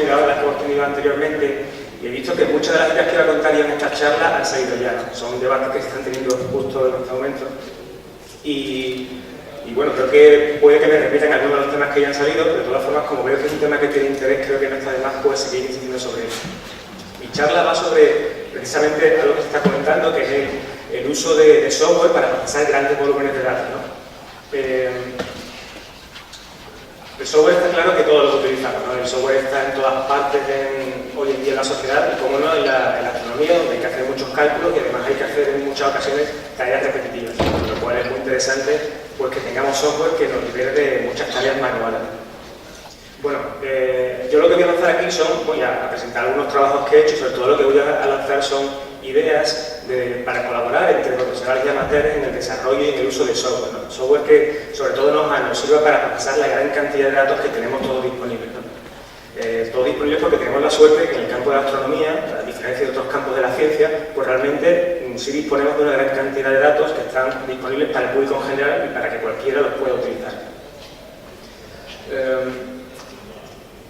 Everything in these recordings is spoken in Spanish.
mirado las que hemos tenido anteriormente y he visto que muchas de las ideas que iba a contar en esta charla han salido ya, ¿no? Son debates que se están teniendo justo en este momento. Y bueno, creo que puede que me repitan algunos de los temas que ya han salido, pero de todas formas, como veo que es un tema que tiene interés, creo que no está de más pues seguir insistiendo sobre él. Mi charla va sobre precisamente algo que se está comentando, que es el uso de software para procesar grandes volúmenes de datos, ¿no? El software está claro que todos lo utilizamos, ¿no? El software está en todas partes hoy en día en la sociedad y, como no, en la astronomía, donde hay que hacer muchos cálculos y además hay que hacer en muchas ocasiones tareas repetitivas, con lo cual es muy interesante pues, que tengamos software que nos libere de muchas tareas manuales. Bueno, yo lo que voy a lanzar aquí voy a presentar algunos trabajos que he hecho y sobre todo lo que voy a lanzar son ideas para colaborar entre profesionales y amateurs en el desarrollo y en el uso de software, ¿no? Software que sobre todo nos sirva para procesar la gran cantidad de datos que tenemos todos disponibles, ¿no? Todos disponibles porque tenemos la suerte que en el campo de la astronomía, a diferencia de otros campos de la ciencia, pues realmente sí disponemos de una gran cantidad de datos que están disponibles para el público en general y para que cualquiera los pueda utilizar.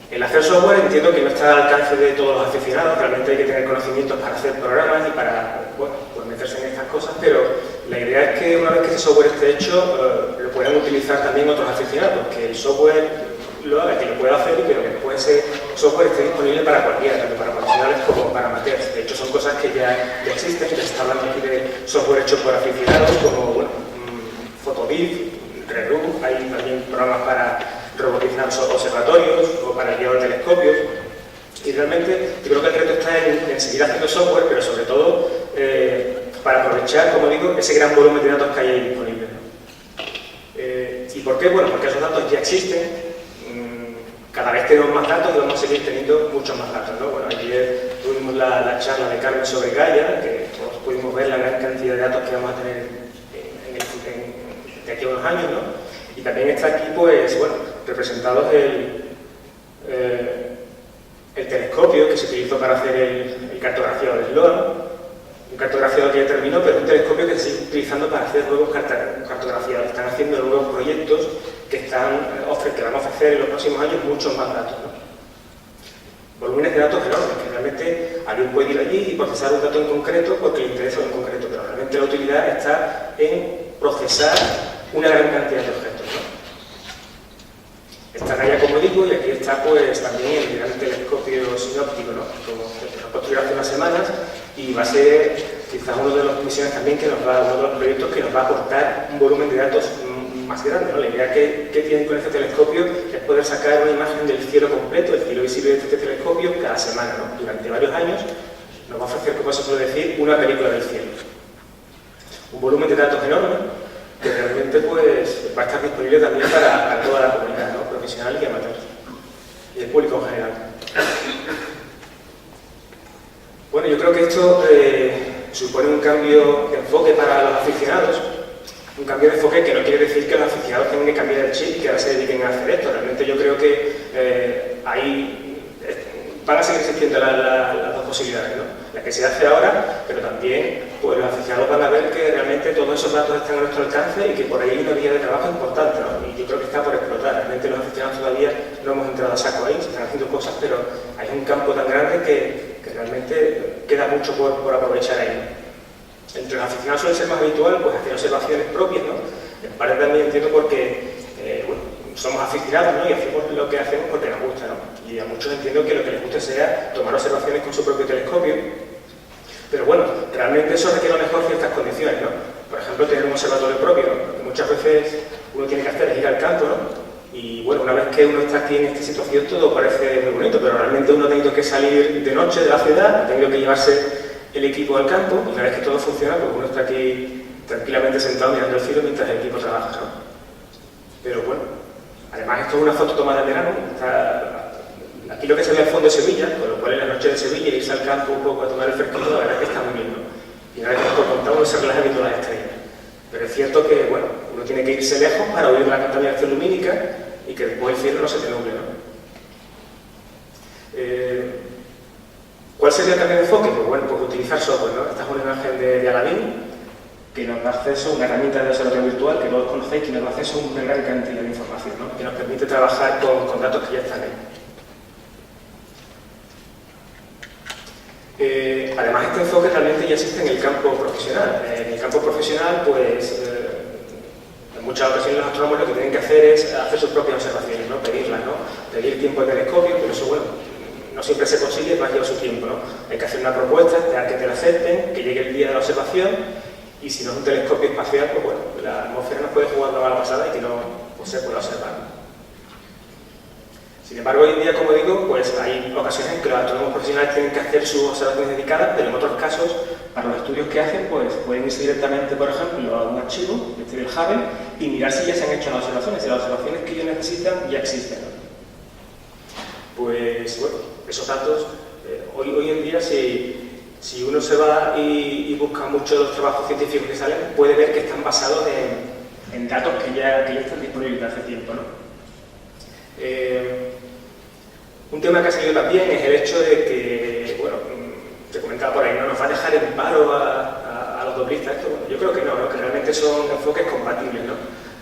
El hacer software entiendo que no está al alcance de todos los aficionados, realmente hay que tener conocimientos para hacer programas y para pues meterse en estas cosas, pero la idea es que una vez que ese software esté hecho, lo puedan utilizar también otros aficionados, que el software lo haga, que lo pueda hacer y que después ese software esté disponible para cualquiera, tanto para profesionales como para amateurs. De hecho, son cosas que ya existen, ya se está hablando aquí de software hecho por aficionados, como bueno, Photodiff, Reroute, hay también programas para robotizar observatorios o para el guiado de telescopios. Y realmente yo creo que el reto está en seguir haciendo software, pero sobre todo para aprovechar, como digo, ese gran volumen de datos que hay ahí disponibles, ¿no? ¿Y por qué? Bueno, porque esos datos ya existen. Cada vez tenemos más datos y vamos a seguir teniendo muchos más datos, ¿no? Bueno, ayer tuvimos la charla de Carmen sobre Gaia, que todos pudimos ver la gran cantidad de datos que vamos a tener de aquí a unos años, ¿no? Y también está aquí, pues, bueno, representados el telescopio que se utilizó para hacer el cartografiado del Sloan, un cartografiado que ya terminó, pero un telescopio que se sigue utilizando para hacer nuevos cartografiados. Están haciendo nuevos proyectos que van a ofrecer en los próximos años muchos más datos, ¿no? Volúmenes de datos enormes, que realmente alguien puede ir allí y procesar un dato en concreto porque le interesa en concreto, pero realmente la utilidad está en procesar una gran cantidad de objetos, ¿no? Está Gaia, como digo, y aquí está pues también el gran telescopio sinóptico, ¿no? Como se nos construyó hace unas semanas y va a ser quizás uno de las misiones también uno de los proyectos que nos va a aportar un volumen de datos más grande, ¿no? La idea que tienen con este telescopio es poder sacar una imagen del cielo completo, el cielo visible de este telescopio, cada semana, ¿no? Durante varios años nos va a ofrecer, como se suele decir, una película del cielo. Un volumen de datos enorme que realmente pues, va a estar disponible también para toda la comunidad, ¿no? Profesional y amateur, y el público en general. Bueno, yo creo que esto supone un cambio de enfoque para los aficionados, un cambio de enfoque que no quiere decir que los aficionados tengan que cambiar el chip y que ahora se dediquen a hacer esto. Realmente yo creo que van a seguir existiendo las dos posibilidades, ¿no? La que se hace ahora, pero también pues, los aficionados van a ver que realmente todos esos datos están a nuestro alcance y que por ahí hay una vía de trabajo importante, ¿no? Y yo creo que está por explotar. Realmente los aficionados todavía no hemos entrado a saco ahí, se están haciendo cosas, pero hay un campo tan grande que realmente queda mucho por aprovechar ahí. Entre los aficionados suele ser más habitual pues, hacer observaciones propias, ¿no? En parte también entiendo porque bueno, somos aficionados, ¿no? Y hacemos lo que hacemos porque nos gusta, ¿no? Y a muchos entiendo que lo que les gusta sea tomar observaciones con su propio telescopio, pero bueno, realmente eso requiere a lo mejor ciertas condiciones, ¿no? Por ejemplo, tener un observatorio propio, ¿no? Porque muchas veces uno tiene que hacer es ir al campo, ¿no? Y bueno, una vez que uno está aquí en esta situación todo parece muy bonito, pero realmente uno ha tenido que salir de noche de la ciudad, ha tenido que llevarse el equipo al campo, y una vez que todo funciona, pues uno está aquí tranquilamente sentado mirando el cielo mientras el equipo trabaja, ¿no? Pero bueno, además esto es una foto tomada en verano, aquí lo que se ve al fondo es Sevilla, con lo cual en la noche de Sevilla irse al campo un poco a tomar el fresquito, la verdad es que está muy bien, ¿no? Y una vez que esto contamos, uno se relaja viendo las estrellas. Pero es cierto que, bueno, uno tiene que irse lejos para oír la contaminación lumínica y que después el cielo no se te nuble, ¿no? ¿Cuál sería también el enfoque? Pues bueno, pues utilizar software, ¿no? Esta es una imagen de Aladín que nos da acceso a una herramienta de observatorio virtual que todos conocéis, que nos da acceso a una gran cantidad de información, ¿no? Que nos permite trabajar con datos que ya están ahí. Además, este enfoque realmente ya existe en el campo profesional. En el campo profesional, pues, en muchas ocasiones los astrónomos lo que tienen que hacer es hacer sus propias observaciones, ¿no? Pedirlas, ¿no? Pedir tiempo de telescopio, pero eso, bueno, no siempre se consigue, va a llevar su tiempo, ¿no? Hay que hacer una propuesta, esperar que te la acepten, que llegue el día de la observación, y si no es un telescopio espacial, pues bueno, la atmósfera nos puede jugar una mala pasada y que no pues, se pueda observar. Sin embargo, hoy en día, como digo, pues hay ocasiones en que los astrónomos profesionales tienen que hacer sus observaciones dedicadas, pero en otros casos, para los estudios que hacen, pues pueden irse directamente, por ejemplo, a un archivo, del Hubble, y mirar si ya se han hecho las observaciones, si las observaciones que ellos necesitan ya existen. Pues, bueno, esos datos, hoy en día, si uno se va y busca muchos de los trabajos científicos que salen, puede ver que están basados en datos que ya están disponibles hace tiempo, ¿no? Un tema que ha salido también es el hecho de que, bueno, se comentaba por ahí, ¿no? Nos va a dejar en paro a los doblistas. Esto, bueno, yo creo que no, que realmente son enfoques compatibles, ¿no?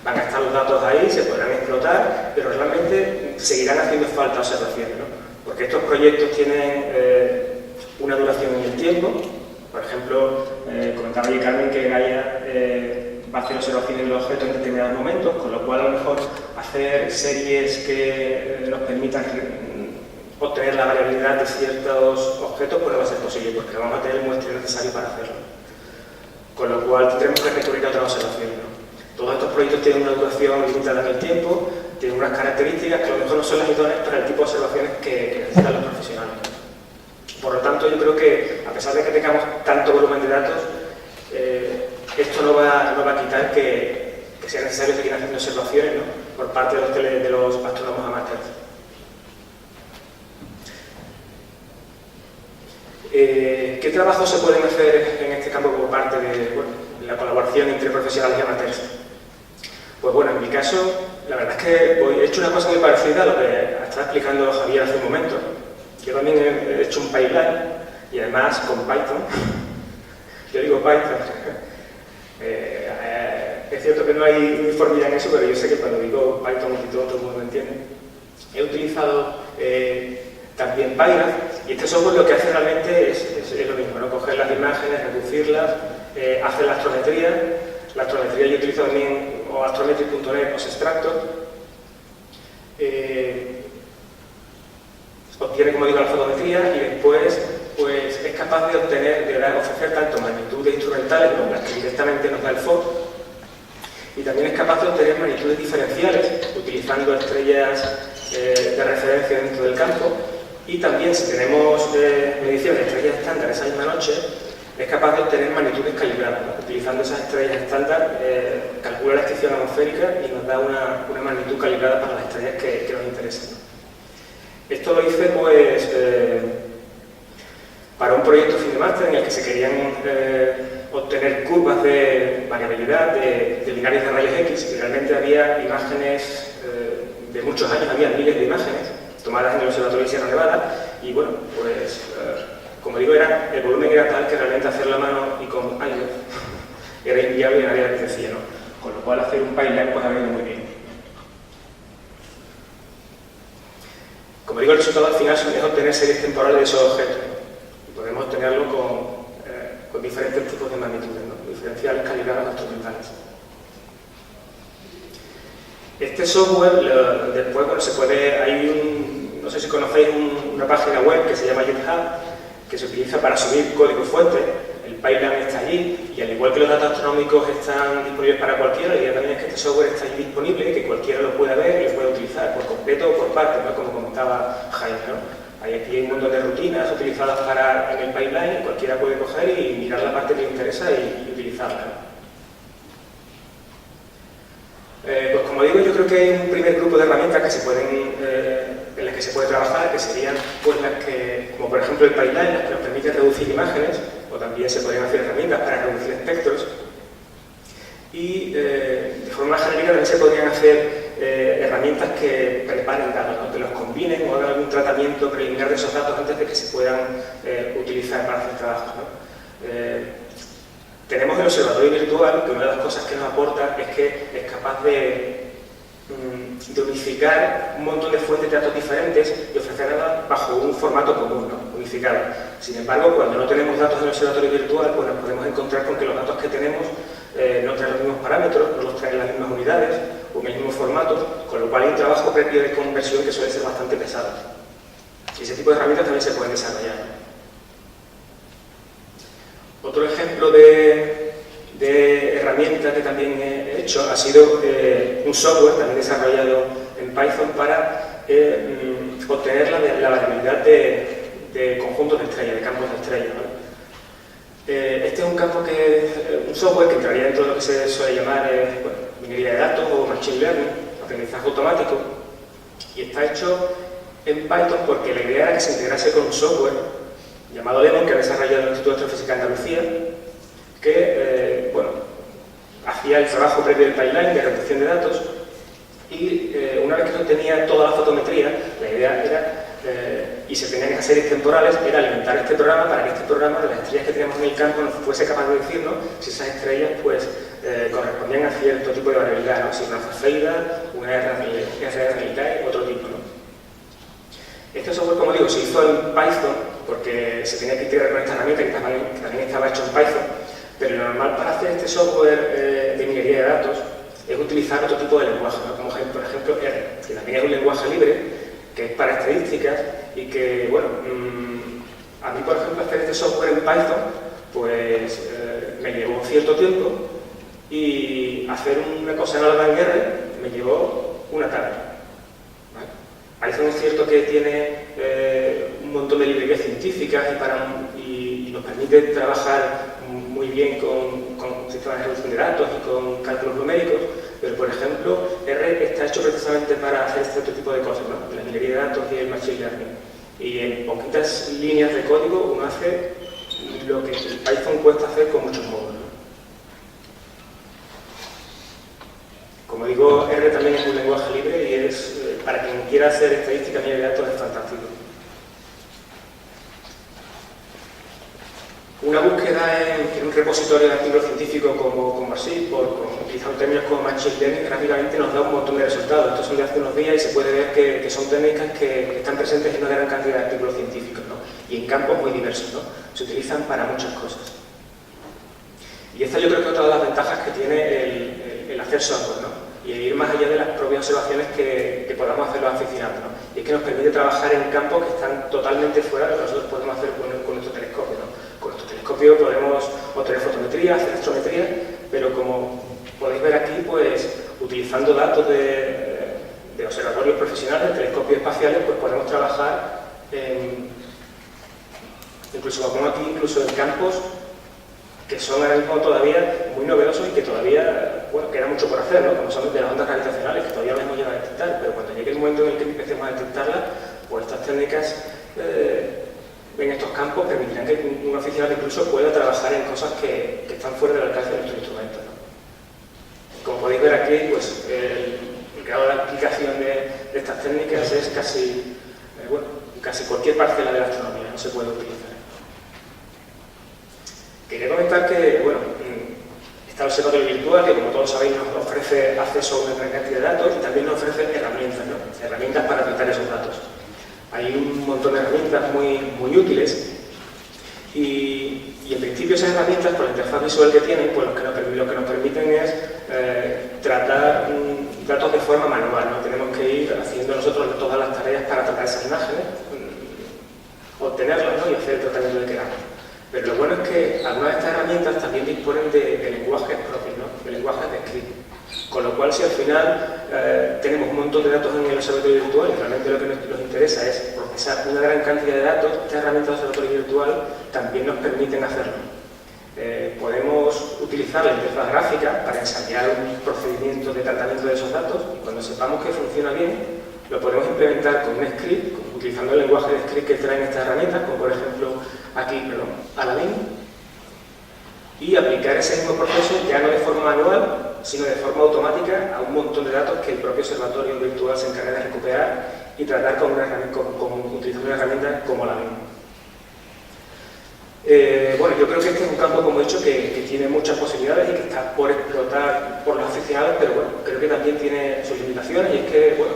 Van a estar los datos ahí, se podrán explotar, pero realmente seguirán haciendo falta observaciones, ¿no? Porque estos proyectos tienen una duración en el tiempo. Por ejemplo, comentaba yo, Carmen, que Gaia va a hacer observaciones de los objetos en determinados momentos, con lo cual a lo mejor hacer series que nos permitan obtener la variabilidad de ciertos objetos pues no va a ser posible, porque no vamos a tener el muestreo necesario para hacerlo. Con lo cual tendremos que recurrir a otras observaciones, ¿no? Todos estos proyectos tienen una duración limitada en el tiempo, tienen unas características que a lo mejor no son las idóneas para el tipo de observaciones que necesitan los profesionales. Por lo tanto, yo creo que, a pesar de que tengamos tanto volumen de datos, esto no va a quitar que sea necesario seguir haciendo observaciones, ¿no? Por parte de los astrónomos amateurs. ¿Qué trabajos se pueden hacer en este campo por parte de la colaboración entre profesionales y amateurs? Pues bueno, en mi caso, la verdad es que he hecho una cosa muy parecida a lo que estaba explicando Javier hace un momento. Yo también he hecho un pipeline y además con Python. Yo digo Python. Es cierto que no hay uniformidad en eso, pero yo sé que cuando digo Python y todo el mundo lo entiende. He utilizado también PyGraph, y este software lo que hace realmente es lo mismo, ¿no? Coger las imágenes, reducirlas, hacer la astrometría. La astrometría yo utilizo también o astrometry.net o Extractor. Obtiene, como digo, la fotometría y después pues, es capaz de ofrecer tanto magnitudes instrumentales, ¿no? Las que directamente nos da el FOG, y también es capaz de obtener magnitudes diferenciales utilizando estrellas de referencia dentro del campo, y también si tenemos mediciones de estrellas estándar esa misma noche, es capaz de obtener magnitudes calibradas, ¿no? Utilizando esas estrellas estándar, calcula la extinción atmosférica y nos da una magnitud calibrada para las estrellas que nos interesan, ¿no? Esto lo hice pues para un proyecto fin de máster en el que se querían obtener curvas de variabilidad de binarios de rayos X, y realmente había imágenes de muchos años, había miles de imágenes tomadas en el Observatorio de Sierra Nevada, y bueno, pues como digo, el volumen era tal que realmente hacerlo a mano y con iOS era inviable y nadie lo decía, ¿no? Con lo cual hacer un pipeline pues ha venido muy bien. Como digo, el resultado al final es obtener series temporales de esos objetos, ¿no? Y podemos obtenerlo con diferentes tipos de magnitudes, ¿no? Diferenciales, calibradas, instrumentales. Este software, después, bueno, se puede, no sé si conocéis una página web que se llama GitHub, que se utiliza para subir código fuente. El pipeline está allí, y al igual que los datos astronómicos están disponibles para cualquiera, la idea también es que este software está allí disponible, que cualquiera lo pueda ver y lo pueda utilizar por completo o por partes, ¿no? Como comentaba Jaime, ¿no? Aquí hay un montón de rutinas utilizadas en el pipeline, y cualquiera puede coger y mirar la parte que le interesa y utilizarla, ¿no? Pues como digo, yo creo que hay un primer grupo de herramientas que en las que se puede trabajar, que serían pues las que, como por ejemplo el pipeline, las que nos permiten reducir imágenes, o también se podrían hacer herramientas para reducir espectros, y de forma genérica también se podrían hacer herramientas que preparen datos, ¿no? Que los combinen o hagan algún tratamiento preliminar de esos datos antes de que se puedan utilizar para hacer trabajos, ¿no? Tenemos el observatorio virtual, que una de las cosas que nos aporta es que es capaz de de unificar un montón de fuentes de datos diferentes y ofrecerlas bajo un formato común, ¿no? Unificado. Sin embargo, cuando no tenemos datos en el observatorio virtual, pues nos podemos encontrar con que los datos que tenemos no traen los mismos parámetros, no los traen las mismas unidades o en el mismo formato, con lo cual hay un trabajo previo de conversión que suele ser bastante pesado. Y ese tipo de herramientas también se pueden desarrollar. Otro ejemplo de herramienta que también he hecho ha sido un software también desarrollado en Python para obtener la variabilidad de conjuntos de estrellas, de campos de estrellas, ¿vale? Este es un software que entraría dentro de lo que se suele llamar minería de datos o machine learning, aprendizaje automático, y está hecho en Python porque la idea era que se integrase con un software llamado Lemon, que ha desarrollado el Instituto de Astrofísica de Andalucía, que hacía el trabajo previo del pipeline de reducción de datos, y una vez que se obtenía toda la fotometría, la idea era, y se tenían esas series temporales, era alimentar este programa para que este programa, de las estrellas que teníamos en el campo, nos fuese capaz de decirnos si esas estrellas pues, correspondían a cierto tipo de variabilidad, ¿no? Si una cefeida, una RNLK, otro tipo, ¿no? Este software, como digo, se hizo en Python porque se tenía que integrar con esta herramienta que también estaba hecho en Python, pero lo normal para hacer este software de minería de datos es utilizar otro tipo de lenguaje, ¿no? Como por ejemplo R, que también es un lenguaje libre, que es para estadísticas y que, bueno, a mí, por ejemplo, hacer este software en Python, pues me llevó cierto tiempo, y hacer una cosa análoga en R me llevó una tarde, ¿vale? Python es cierto que tiene un montón de librerías científicas y nos permite trabajar muy bien con sistemas de reducción de datos y con cálculos numéricos, pero por ejemplo R está hecho precisamente para hacer este otro tipo de cosas, ¿no? La minería de datos y el machine learning, y en poquitas líneas de código uno hace lo que el Python cuesta hacer con muchos módulos, ¿no? Como digo, R también es un lenguaje libre y es, para quien quiera hacer estadística y minería de datos, es fantástico. Una búsqueda en un repositorio de artículos científicos como así, utilizando términos como Machine Learning, rápidamente nos da un montón de resultados. Estos son de hace unos días y se puede ver que son técnicas que están presentes en una gran cantidad de artículos científicos, ¿no? Y en campos muy diversos, ¿no? Se utilizan para muchas cosas. Y esta yo creo que es otra de las ventajas que tiene el hacer software, ¿no? Y el ir más allá de las propias observaciones que podamos hacer los aficionados, ¿no? Y es que nos permite trabajar en campos que están totalmente fuera de lo que nosotros podemos hacer con nuestro telescopio, ¿no? Con nuestro telescopio podemos obtener fotometría, hacer astrometría, pero como podéis ver aquí, pues utilizando datos de observatorios profesionales, de telescopios espaciales, pues podemos trabajar incluso, como pongo aquí, incluso en campos que son ahora mismo todavía muy novedosos y que todavía, bueno, queda mucho por hacer, ¿no? Como son de las ondas gravitacionales, que todavía no hemos llegado a detectar, pero cuando llegue el momento en el que empecemos a detectarlas, pues estas técnicas en estos campos permitirán que un aficionado incluso pueda trabajar en cosas que están fuera del alcance de nuestro instrumento, ¿no? Como podéis ver aquí, pues el grado de aplicación de estas técnicas es casi, bueno, casi cualquier parcela de la astronomía, no se puede utilizar. Quería comentar que, bueno, está el observatorio virtual, que como todos sabéis nos ofrece acceso a una gran cantidad de datos y también nos ofrece herramientas, ¿no? Herramientas para tratar esos datos. Hay un montón de herramientas muy útiles y en principio esas herramientas, por la interfaz visual que tienen, pues lo que nos permiten es tratar datos de forma manual, ¿no? Tenemos que ir haciendo nosotros todas las tareas para tratar esas imágenes, obtenerlas, ¿no? Y hacer el tratamiento que queramos. Pero lo bueno es que algunas de estas herramientas también disponen de lenguajes propios, ¿no? De lenguajes de script. Con lo cual, si al final tenemos un montón de datos en el observatorio virtual y realmente lo que nos interesa es procesar una gran cantidad de datos, estas herramientas de observatorio virtual también nos permiten hacerlo. Podemos utilizar la interfaz gráfica para ensayar un procedimiento de tratamiento de esos datos y cuando sepamos que funciona bien, lo podemos implementar con un script, utilizando el lenguaje de script que traen estas herramientas, como por ejemplo aquí, Aladdin, y aplicar ese mismo proceso ya no de forma manual, sino de forma automática a un montón de datos que el propio observatorio virtual se encarga de recuperar y tratar utilizando una herramienta como Aladdin. Bueno, yo creo que este es un campo, como he dicho, que tiene muchas posibilidades y que está por explotar por los aficionados, pero bueno, creo que también tiene sus limitaciones y es que, bueno,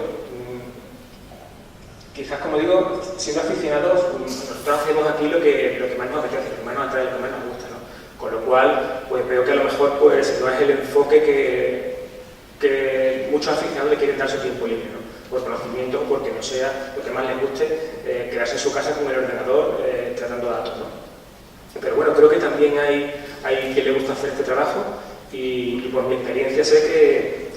quizás, como digo, siendo aficionados, nosotros hacemos aquí lo que más nos apetece, lo que más nos atrae, lo que más nos gusta, ¿no? Con lo cual, pues veo que a lo mejor pues, no es el enfoque que muchos aficionados le quieren dar su tiempo libre, ¿no? Por conocimiento, porque no sea lo que más les guste, quedarse en su casa con el ordenador tratando datos, ¿no? Pero bueno, creo que también hay quien le gusta hacer este trabajo y por mi experiencia sé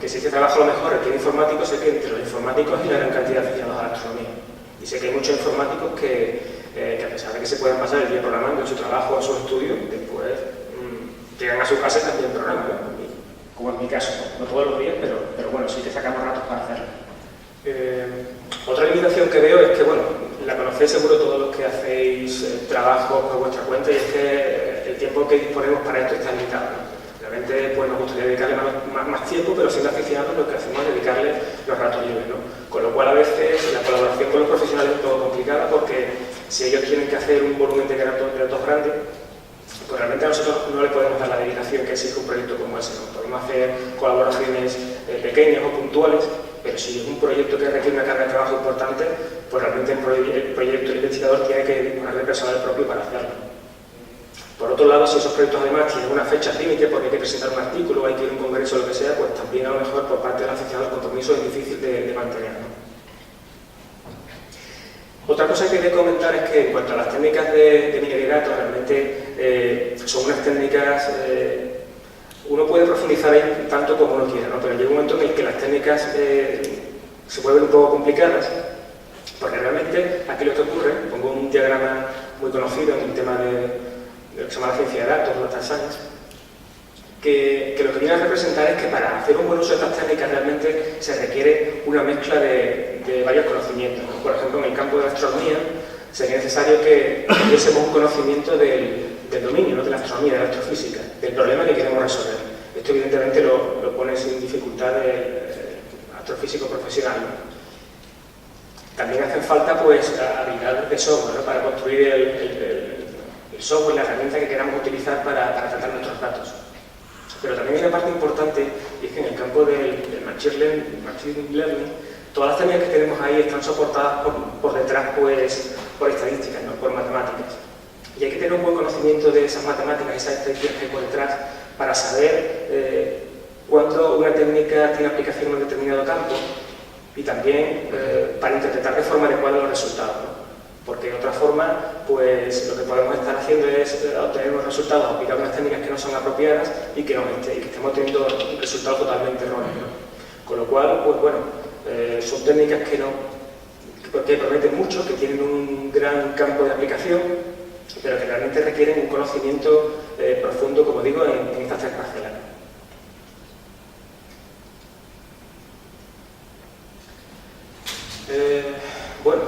que si este trabajo a lo mejor requiere informáticos, sé que entre los informáticos hay una gran cantidad de aficionados a la astronomía. Y sé que hay muchos informáticos que a pesar de que se pueden pasar el día programando en su trabajo o en su estudio, después llegan a su casa y también programan, ¿no? Como en mi caso, no todos los días, pero bueno, sí que sacamos ratos para hacerlo. Otra limitación que veo es que, bueno, la conocéis seguro todos los que hacéis trabajo por vuestra cuenta, y es que el tiempo que disponemos para esto está limitado, ¿no? Realmente pues, nos gustaría dedicarle más tiempo, pero siendo aficionados lo que hacemos es dedicarle los ratos libres, ¿no? Con lo cual a veces la colaboración con los profesionales es un poco complicada, porque si ellos tienen que hacer un volumen de datos grande, pues realmente a nosotros no les podemos dar la dedicación que exige un proyecto como ese, ¿no? Podemos hacer colaboraciones pequeñas o puntuales, pero si es un proyecto que requiere una carga de trabajo importante, pues realmente el proyecto, el investigador tiene que disponer de personal propio para hacerlo. Por otro lado, si esos proyectos además tienen una fecha límite porque hay que presentar un artículo, hay que ir a un congreso o lo que sea, pues también a lo mejor por parte del aficionado el compromiso es difícil de mantener, ¿no? Otra cosa que quería comentar es que en cuanto a las técnicas de minería de datos, realmente son unas técnicas, uno puede profundizar ahí tanto como uno quiera, ¿no? Pero llega un momento en el que las técnicas se vuelven un poco complicadas, porque realmente aquí lo que ocurre, pongo un diagrama muy conocido en el tema de lo que se llama la ciencia de datos, data science, que lo que viene a representar es que para hacer un buen uso de estas técnicas realmente se requiere una mezcla de varios conocimientos, ¿no? Por ejemplo, en el campo de la astronomía sería necesario que tuviésemos un conocimiento del dominio, ¿no? De la astronomía, de la astrofísica, del problema que queremos resolver. Esto evidentemente lo pone sin dificultad el astrofísico profesional, ¿no? También hacen falta pues habilidades de software, ¿no? Para construir el software, la herramienta que queramos utilizar para tratar nuestros datos. Pero también hay una parte importante, y es que en el campo del machine learning, todas las técnicas que tenemos ahí están soportadas por detrás pues, por estadísticas, ¿no? Por matemáticas. Y hay que tener un buen conocimiento de esas matemáticas, esas estadísticas que hay por detrás, para saber cuándo una técnica tiene aplicación en un determinado campo y también para interpretar de forma adecuada los resultados, ¿no? Porque de otra forma, pues lo que podemos estar haciendo es obtener unos resultados, aplicar unas técnicas que no son apropiadas y que estemos teniendo resultados totalmente erróneos, ¿no? Con lo cual, pues bueno, son técnicas que prometen mucho, que tienen un gran campo de aplicación, pero que realmente requieren un conocimiento profundo, como digo, en estas tres parcelas. Bueno,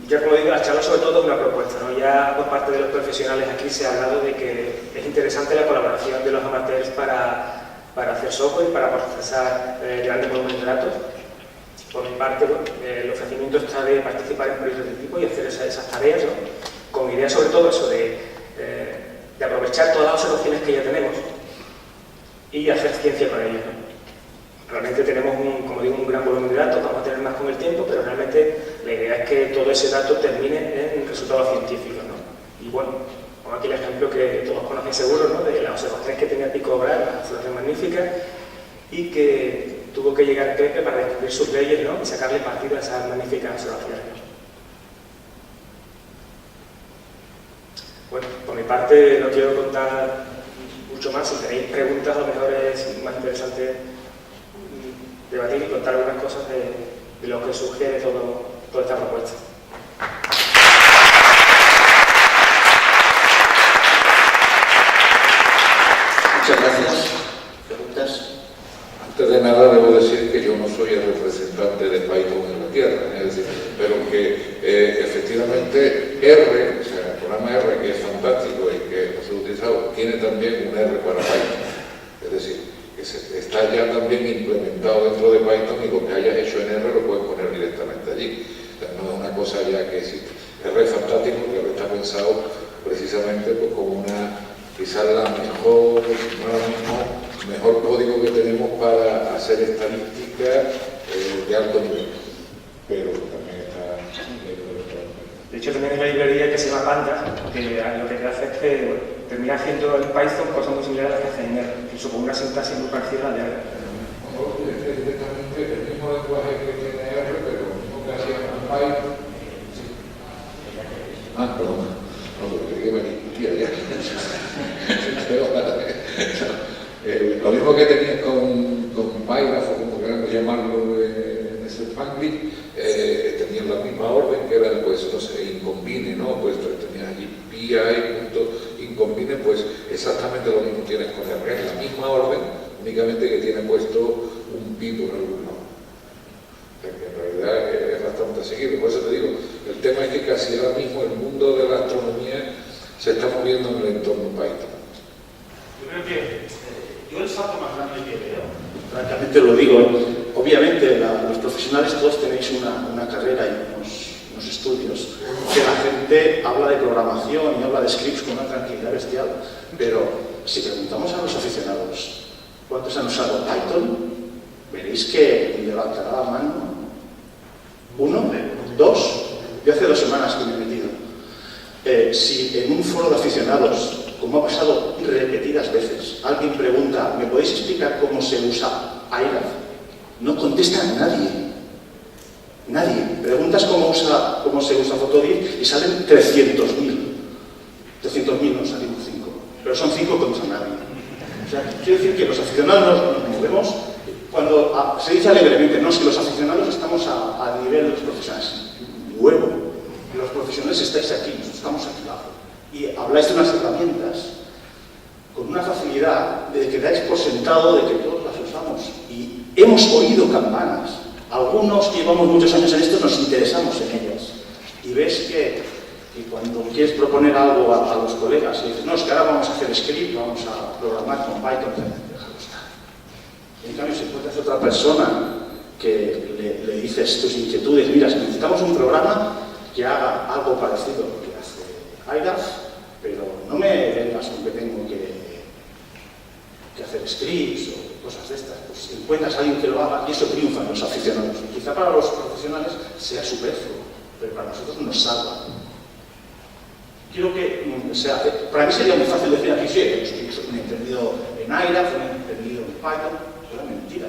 ya como digo, la charla sobre todo es una propuesta, ¿no? Ya por parte de los profesionales aquí se ha hablado de que es interesante la colaboración de los amateurs para hacer software, para procesar grandes volúmenes de datos. Por mi parte, bueno, el ofrecimiento está de participar en proyectos de tipo y hacer esas tareas, ¿no? Con ideas sobre todo eso de aprovechar todas las observaciones que ya tenemos y hacer ciencia con ellas, ¿no? Realmente tenemos, como digo, un gran volumen de datos, vamos a tener más con el tiempo, pero realmente la idea es que todo ese dato termine en resultados científicos, ¿no? Y bueno, pongo aquí el ejemplo que todos conocen seguro, ¿no? De las observaciones que tenía Tycho Brahe, las observaciones magníficas, y que tuvo que llegar Kepler para descubrir sus leyes, ¿no? Y sacarle partido a esas magníficas observaciones. Bueno, por mi parte no quiero contar mucho más. Si tenéis preguntas, a lo mejor es más interesante debatir y contar algunas cosas de lo que sugiere toda esta propuesta. Muchas gracias. ¿Preguntas? Antes de nada debo decir que yo no soy el representante de Python en la Tierra, es decir, pero que efectivamente R, o sea, el programa R, que es fantástico y que ha sido utilizado, tiene también un R para Python. Es decir, que está ya también implementado dentro de Python y lo que hayas hecho en R lo puedes poner directamente allí. O sea, no es una cosa ya que existe. R es fantástico, pero está pensado precisamente pues, como quizás la mejor, ahora mismo, mejor código que tenemos para hacer estadística de alto nivel. Pero también está... De hecho, también hay una librería que se llama Panda, que lo que hace es que bueno, termina haciendo en Python cosas muy similares a las que hace en R, incluso con una sintaxis muy parecida a la de R. Es directamente el mismo lenguaje que tiene R, pero lo mismo que hacía en Python. Sí. Ah, perdón. No, porque creí que me discutía ya. Lo mismo que tenías con Pygraph, o como queramos llamarlo en ese Spanglish, tenían la misma orden que era, pues, no sé, incombine, ¿no? Pues tenías allí pi.incombine, pues exactamente lo mismo tienes con R, es la misma orden, únicamente que tiene puesto un pi por algún lado. O sea que en realidad es bastante seguido. Por eso te digo, el tema es que casi ahora mismo el mundo de la astronomía se está moviendo en el entorno Python. Yo creo que yo el salto más grande que veo, francamente lo digo, obviamente los profesionales todos tenéis una carrera y unos estudios, que la gente habla de programación y habla de scripts con una tranquilidad bestial, pero si preguntamos a los aficionados ¿cuántos han usado Python? Veréis que levantará la mano 1, 2, yo hace 2 semanas que me he metido. Si en un foro de aficionados, como ha pasado repetidas veces, alguien pregunta, ¿me podéis explicar cómo se usa iRAF? No contesta nadie. Nadie. Preguntas cómo se usa Photodif y salen 300.000. 300.000 no salimos 5, pero son 5 contra nadie. O sea, quiero decir que los aficionados nos movemos cuando se dice alegremente, no, es que los aficionados estamos a nivel de los profesionales. Huevo. Los profesionales estáis aquí, nosotros estamos aquí abajo. Y habláis de unas herramientas con una facilidad de que dais por sentado de que todos las usamos. Y hemos oído campanas. Algunos que llevamos muchos años en esto nos interesamos en ellas. Y ves que cuando quieres proponer algo a los colegas y dices, no, es que ahora vamos a hacer script, vamos a programar con Python, déjalo estar. En cambio, si encuentras otra persona que le dices tus inquietudes, mira, si necesitamos un programa que haga algo parecido a lo que hace iRAF, pero no me vengas con que tengo que hacer scripts o cosas de estas. Pues encuentras a alguien que lo haga y eso triunfa en los aficionados. Quizá para los profesionales sea superfluo, pero para nosotros nos salva. Quiero que, o sea, para mí sería muy fácil decir aquí, sí, me he entendido en iRAF, me he entendido en Python, eso era mentira.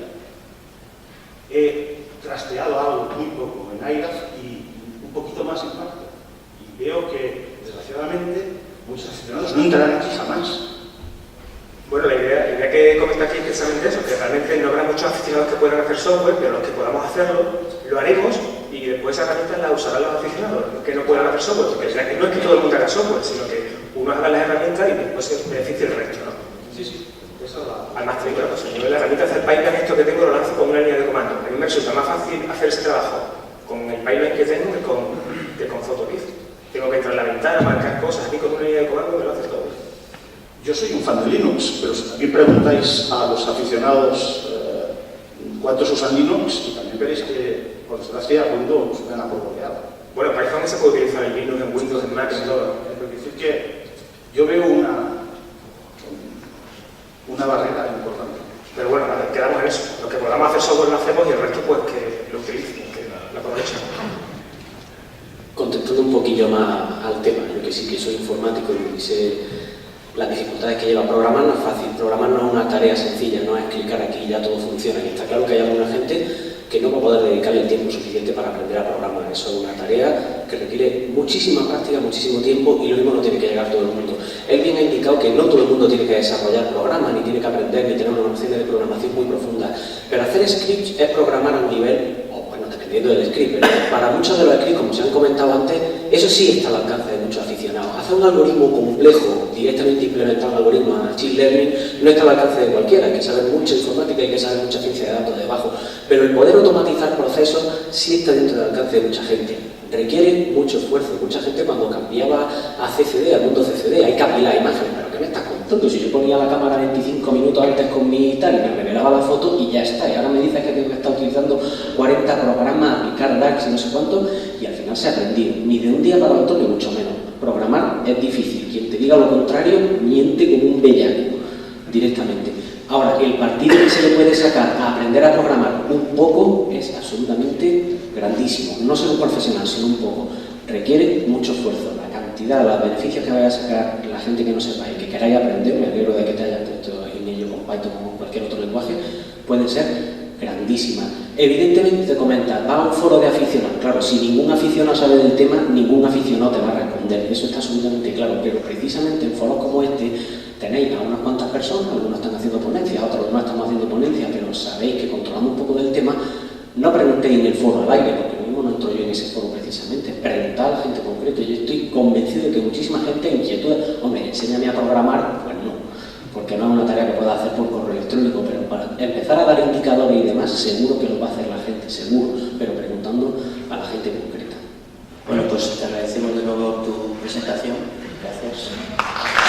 He trasteado algo muy poco en iRAF y un poquito más en Python. Y veo que, desgraciadamente, muchos aficionados no entrarán aquí jamás. Bueno, la idea que comenta aquí es precisamente eso, que realmente no habrá muchos aficionados que puedan hacer software, pero los que podamos hacerlo, lo haremos y después esa herramienta la usarán los aficionados, que no puedan hacer software, porque no es que todo el mundo haga software, sino que uno haga las herramientas y después se beneficie el resto, ¿no? Sí. Eso además te digo una cosa, yo la herramienta de hacer pipeline, esto que tengo lo lanzo con una línea de comando. A mí me resulta más fácil hacer ese trabajo con el pipeline que tengo que con Photodif. Tengo que entrar en la ventana, marcar cosas, aquí con una línea de comando me lo hace todo. Yo soy un fan de Linux, pero si también preguntáis a los aficionados cuántos usan Linux, y también veréis que, por desgracia, Windows me han aporreado. Bueno, Python se puede utilizar en Linux, en Windows, en Mac, en todo. Es decir, que yo veo una barrera importante. Pero bueno, quedamos en eso. Lo que podamos hacer software lo hacemos y el resto, pues, que lo utilicen, que lo aprovechen. Contestando un poquillo más al tema, yo que sí que soy informático y sé las dificultades que lleva. Programar no es fácil, programar no es una tarea sencilla, no es clicar aquí y ya todo funciona. Y está claro que hay alguna gente que no va a poder dedicarle el tiempo suficiente para aprender a programar. Eso es una tarea que requiere muchísima práctica, muchísimo tiempo y lo mismo no tiene que llegar todo el mundo. Él bien ha indicado que no todo el mundo tiene que desarrollar programas, ni tiene que aprender, ni tener una noción de programación muy profunda. Pero hacer scripts es programar a un nivel, dependiendo del script, pero para muchos de los scripts, como se han comentado antes, eso sí está al alcance de muchos aficionados. Hacer un algoritmo complejo, directamente implementar un algoritmo a Machine Learning, no está al alcance de cualquiera. Hay que saber mucha informática, hay que saber mucha ciencia de datos debajo. Pero el poder automatizar procesos sí está dentro del alcance de mucha gente. Requiere mucho esfuerzo. Mucha gente cuando cambiaba a CCD, al mundo CCD, hay que abrir la imagen. ¿Pero qué me estás contando? Si yo ponía la cámara 25 minutos antes con mi tal y me revelaba la foto y ya está. Y ahora me dices que tengo que estar utilizando 40 programas, aplicar DAX y no sé cuánto, y al final se ha aprendido. Ni de un día para otro, ni mucho menos. Programar es difícil. Quien te diga lo contrario miente como un bellaco directamente. Ahora, el partido que se le puede sacar a aprender a programar un poco es absolutamente grandísimo. No ser un profesional, sino un poco. Requiere mucho esfuerzo. La cantidad, los beneficios que vaya a sacar la gente que no sepa y que queráis aprender, me alegro de que te hayas puesto en ello con Python o con cualquier otro lenguaje, pueden ser grandísimas. Evidentemente te comenta, va a un foro de aficionados. Claro, si ningún aficionado sabe del tema, ningún aficionado te va a responder. Eso está absolutamente claro. Pero precisamente en foros como este tenéis a unas cuantas personas, algunos están haciendo ponencias, otros no estamos haciendo ponencias, pero sabéis que controlamos un poco del tema. No preguntéis en el foro al aire, porque lo mismo no entro yo en ese foro precisamente. Preguntad a la gente concreta. Yo estoy convencido de que muchísima gente inquietudes. Hombre, enséñame a programar, pues no, porque no es una tarea que pueda hacer por correo electrónico, pero para empezar a dar indicadores y demás, seguro que lo va a hacer la gente, seguro, pero preguntando a la gente concreta. Bueno, pues te agradecemos de nuevo tu presentación. Gracias.